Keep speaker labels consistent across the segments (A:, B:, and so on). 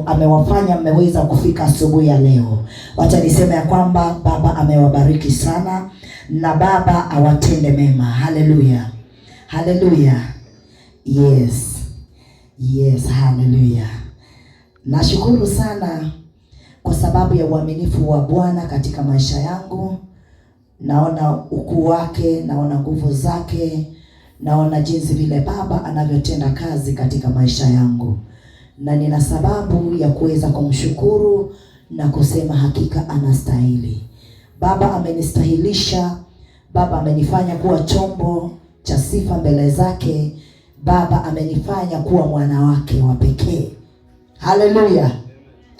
A: amewafanya mmeweza kufika asubuhi ya leo. Wacha niseme ya kwamba Baba amewabariki sana na Baba awatende mema. Haleluya. Haleluya. Yes. Yes, haleluya. Nashukuru sana kwa sababu ya uaminifu wa Bwana katika maisha yangu. Naona ukuu wake, naona nguvu zake, naona jinsi vile Baba anavyotenda kazi katika maisha yangu. Na nina sababu ya kuweza kumshukuru na kusema hakika anastahili. Baba amenistahilisha, Baba amenifanya kuwa chombo cha sifa mbele zake. Baba amenifanya kuwa mwana wake wa pekee. Haleluya.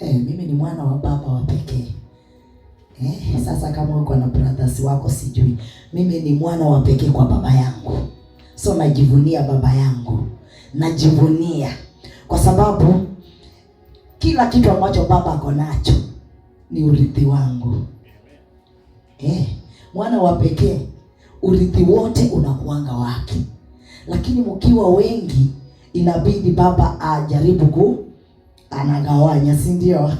A: Mimi ni mwana wa Baba wa pekee. Sasa kama uko na brothers wako sijui. Mimi ni mwana wa pekee kwa baba yangu. So najivunia baba yangu. Najivunia kwa sababu kila kitu ambacho baba ako nacho ni urithi wangu. Mwana wa pekee, urithi wote unakuanga wake. Lakini mkiwa wengi inabidi baba ajaribu anagawanya, si ndio?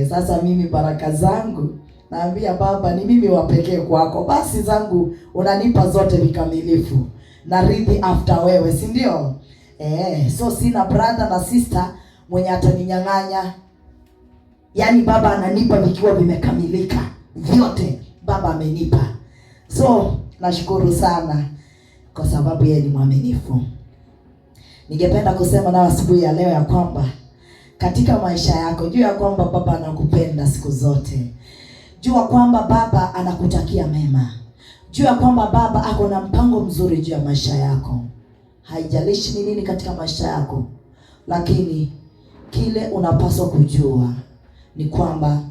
A: Sasa mimi baraka zangu naambia baba ni mimi wa pekee kwako. Basi zangu unanipa zote vikamilifu. Na rithi after wewe, si ndio? So sina brother na sister mwenye ataninyang'anya. Yaani baba ananipa vikiwa vimekamilika. Vyote baba amenipa. So nashukuru sana kwa sababu yeye ni mwaminifu. Ningependa kusema na asubuhi ya leo ya kwamba katika maisha yako jua kwamba baba anakupenda siku zote. Jua kwamba baba anakutakia mema. Jua kwamba baba ako na mpango mzuri juu ya maisha yako. Haijalishi ni nini katika maisha yako, lakini kile unapaswa kujua ni kwamba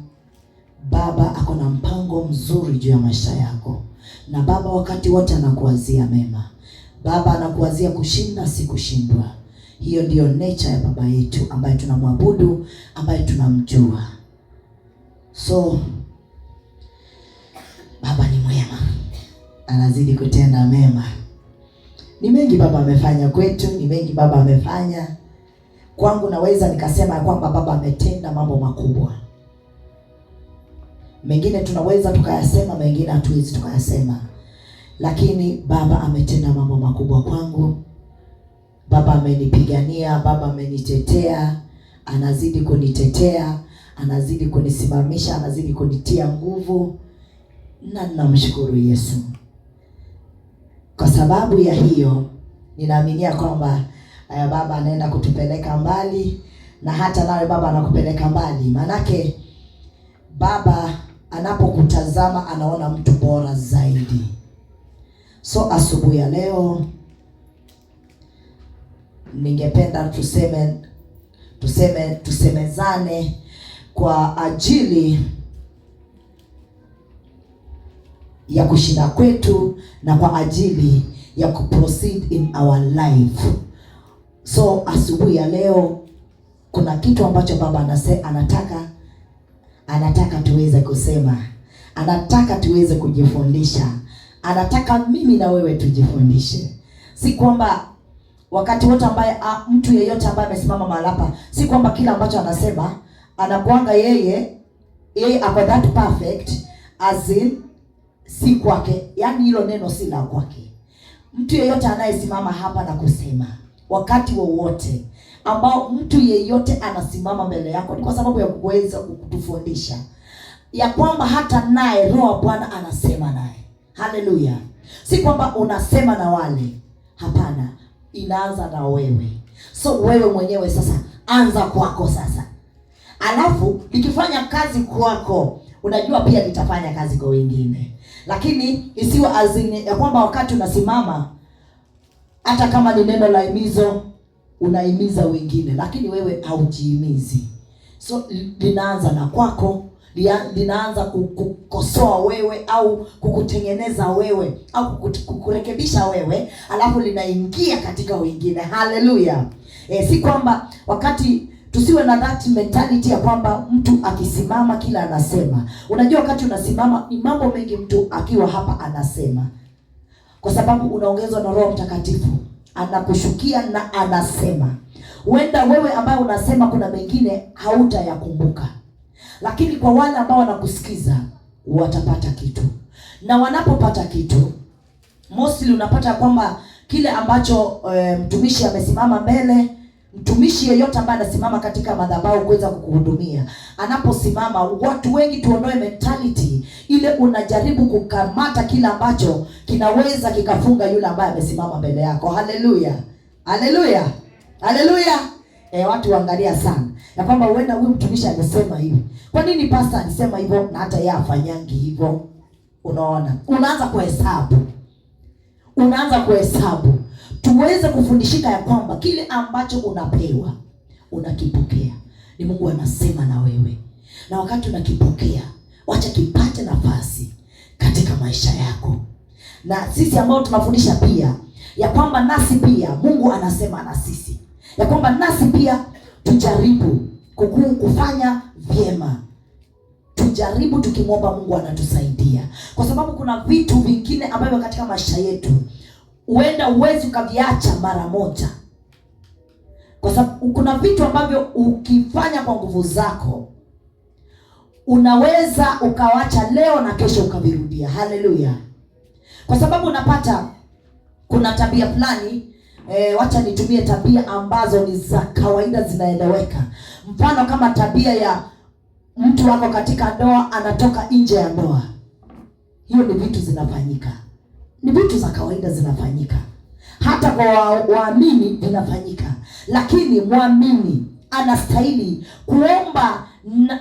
A: baba ako na mpango mzuri juu ya maisha yako. Na baba wakati wote anakuwazia mema. Baba anakuwazia kushinda si kushindwa. Hiyo ndiyo nature ya baba yetu ambaye tunamwabudu, ambaye tunamjua. So baba ni mwema. Anazidi kutenda mema. Ni mengi baba amefanya kwetu, ni mengi baba amefanya kwangu. Naweza nikasema kwamba baba ametenda mambo makubwa. Mengine tunaweza tukayasema, mengine hatuwezi tukayasema. Lakini baba ametenda mambo makubwa kwangu. Baba amenipigania, baba amenitetea, anazidi kunitetea, anazidi kunisimamisha, anazidi kunitia nguvu. Na namshukuru Yesu. Kwa sababu ya hiyo, ninaaminia kwamba baba anaenda kutupeleka mbali, na hata nawe baba anakupeleka mbali. Manake baba anapokutazama anaona mtu bora zaidi. So asubuhi ya leo ningependa tusemezane kwa ajili ya kushinda kwetu na kwa ajili ya kuproceed in our life. So asubuhi ya leo kuna kitu ambacho baba anataka tuweze kusema. Anataka tuweze kujifundisha. Anataka mimi na wewe tujifundishe. Si kwamba wakati wote ambaye mtu yeyote ambaye amesimama mahali hapa, si kwamba kila ambacho anasema anakuanga yeye ako that perfect as in si kwake. Yaani hilo neno si la kwake. Mtu yeyote anayesimama hapa na kusema wakati wowote ambao mtu yeyote anasimama mbele yako ni kwa sababu ya kuweza kutufundisha ya kwamba hata naye Roho wa Bwana anasema naye. Haleluya. Si kwamba unasema na wale. Hapana, inaanza na wewe. So wewe mwenyewe sasa anza kwako sasa. Alafu likifanya kazi kwako, unajua pia litafanya kazi kwa wengine. Lakini isiwe azini ya kwamba wakati unasimama hata kama ni neno la himizo unahimiza wengine, lakini wewe haujihimizi. So linaanza na kwako, linaanza kukosoa wewe au kukutengeneza wewe au kukurekebisha wewe, alafu linaingia katika wengine. Haleluya. Si kwamba wakati tusiwe na that mentality ya kwamba mtu akisimama kila anasema. Unajua wakati unasimama ni mambo mengi mtu akiwa hapa anasema. Kwa sababu unaongezwa na Roho Mtakatifu. Anakushukia na anasema. Huenda wewe ambaye unasema kuna mengine hautayakumbuka, lakini kwa wale ambao wanakusikiza watapata kitu, na wanapopata kitu mostly unapata kwamba kile ambacho mtumishi amesimama mbele, mtumishi yeyote ambaye anasimama katika madhabahu kuweza kukuhudumia, anaposimama, watu wengi tuondoe mentality ile unajaribu kukamata kile ambacho kinaweza kikafunga yule ambaye amesimama mbele yako. Haleluya, haleluya, haleluya. Watu waangalia sana ya kwamba huenda huyu mtumishi alisema hivi, kwa nini pastor alisema hivyo na hata yeye afanyangi hivyo? Unaona, unaanza kuhesabu tuweze kufundishika ya kwamba kile ambacho unapewa unakipokea. Ni Mungu anasema na wewe, na wakati unakipokea wacha kipate nafasi katika maisha yako. Na sisi ambao tunafundisha pia ya kwamba nasi pia Mungu anasema na sisi ya kwamba nasi pia tujaribu kufanya vyema, tujaribu tukimwomba Mungu anatusaidia, kwa sababu kuna vitu vingine ambavyo katika maisha yetu huenda uwezi ukaviacha mara moja, kwa sababu kuna vitu ambavyo ukifanya kwa nguvu zako unaweza ukawacha leo na kesho ukavirudia. Haleluya. Kwa sababu unapata kuna tabia fulani, wacha nitumie tabia ambazo ni za kawaida zinaeleweka. Mfano kama tabia ya mtu wako katika ndoa anatoka nje ya ndoa. Hiyo ni vitu zinafanyika. Ni vitu za kawaida zinafanyika. Hata kwa waamini vinafanyika. Lakini muamini anastahili kuomba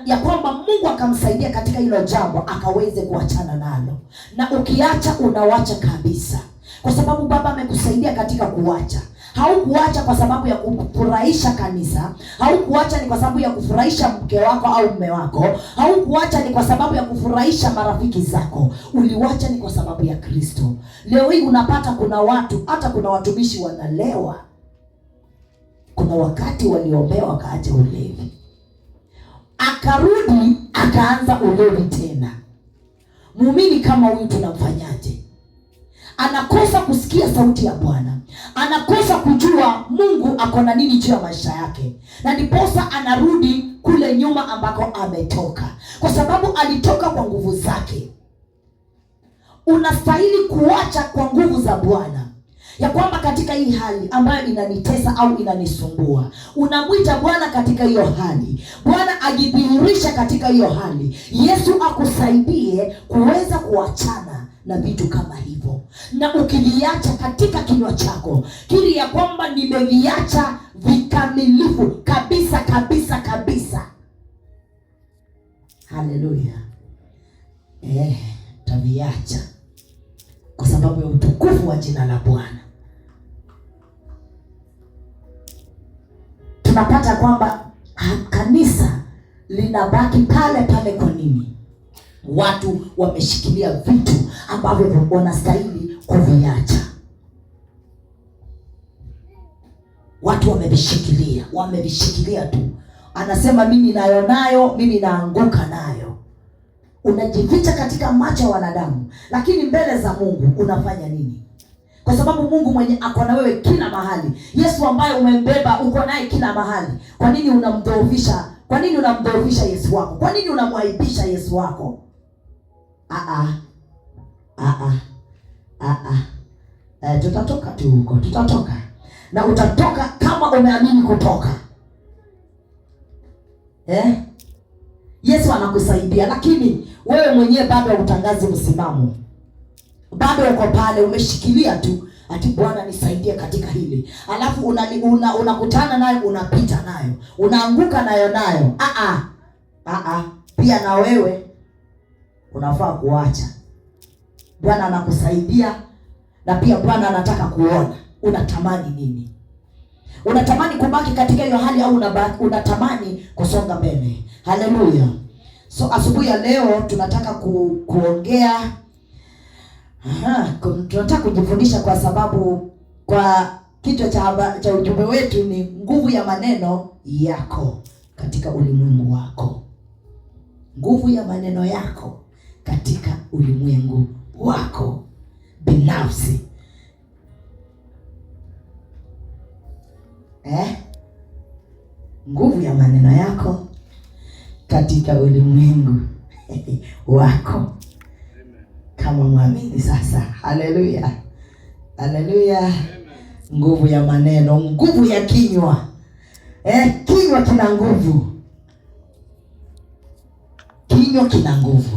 A: ya kwamba Mungu akamsaidia katika hilo jambo akaweze kuachana nalo. Na ukiacha unawacha kabisa. Kwa sababu Baba amekusaidia katika kuacha. Haukuacha kwa sababu ya kufurahisha kanisa, haukuacha ni kwa sababu ya kufurahisha mke wako au mume wako, haukuacha ni kwa sababu ya kufurahisha marafiki zako. Uliwacha ni kwa sababu ya Kristo. Leo hii unapata kuna watu, hata kuna watumishi wanalewa. Kuna wakati walioombewa wakaacha ulevi, akarudi akaanza ulevi tena. Muumini kama huyu tunamfanyaje? Anakosa kusikia sauti ya Bwana, anakosa kujua Mungu ako na nini juu ya maisha yake, na ndiposa anarudi kule nyuma ambako ametoka, kwa sababu alitoka kwa nguvu zake. Unastahili kuacha kwa nguvu za Bwana, ya kwamba katika hii hali ambayo inanitesa au inanisumbua, unamwita Bwana katika hiyo hali, Bwana ajidhihirisha katika hiyo hali, Yesu akusaidie kuweza kuachana na vitu kama hivyo. Na ukiviacha katika kinywa chako, kiri ya kwamba nimeviacha vikamilifu kabisa kabisa kabisa. Haleluya. Taviacha kwa sababu ya utukufu wa jina la Bwana. Tunapata kwamba kanisa linabaki pale pale. Kwa nini? Watu wameshikilia vitu ambavyo wanastahili kuviacha. Watu wamevishikilia tu. Anasema mimi nayo, mimi naanguka nayo. Unajificha katika macho ya wanadamu, lakini mbele za Mungu unafanya nini? Kwa sababu Mungu mwenye ako na wewe kila mahali, Yesu ambaye umembeba uko naye kila mahali. Kwa nini unamdhoofisha? Kwa nini unamdhoofisha Yesu wako? Kwa nini unamwaibisha Yesu wako? Tutatoka tu huko, tutatoka. Na utatoka kama umeamini kutoka. Yesu anakusaidia, lakini wewe mwenyewe bado utangazi msimamo. Bado uko pale umeshikilia tu, ati Bwana nisaidie katika hili. Alafu unakutana nayo, unapita nayo, unaanguka nayo. Pia na wewe unafaa kuacha. Bwana anakusaidia, na pia Bwana anataka kuona unatamani nini. Unatamani kubaki katika hiyo hali au unatamani kusonga mbele? Haleluya. So asubuhi ya leo tunataka kuongea tunataka kujifundisha, kwa sababu kwa kichwa cha ujumbe wetu ni nguvu ya maneno yako katika ulimwengu wako. Nguvu ya maneno yako katika ulimwengu wako binafsi. nguvu ya maneno yako katika ulimwengu wako kama mwamini sasa. Haleluya, haleluya. Nguvu ya maneno, nguvu ya kinywa. Kinywa kina nguvu, kinywa kina nguvu.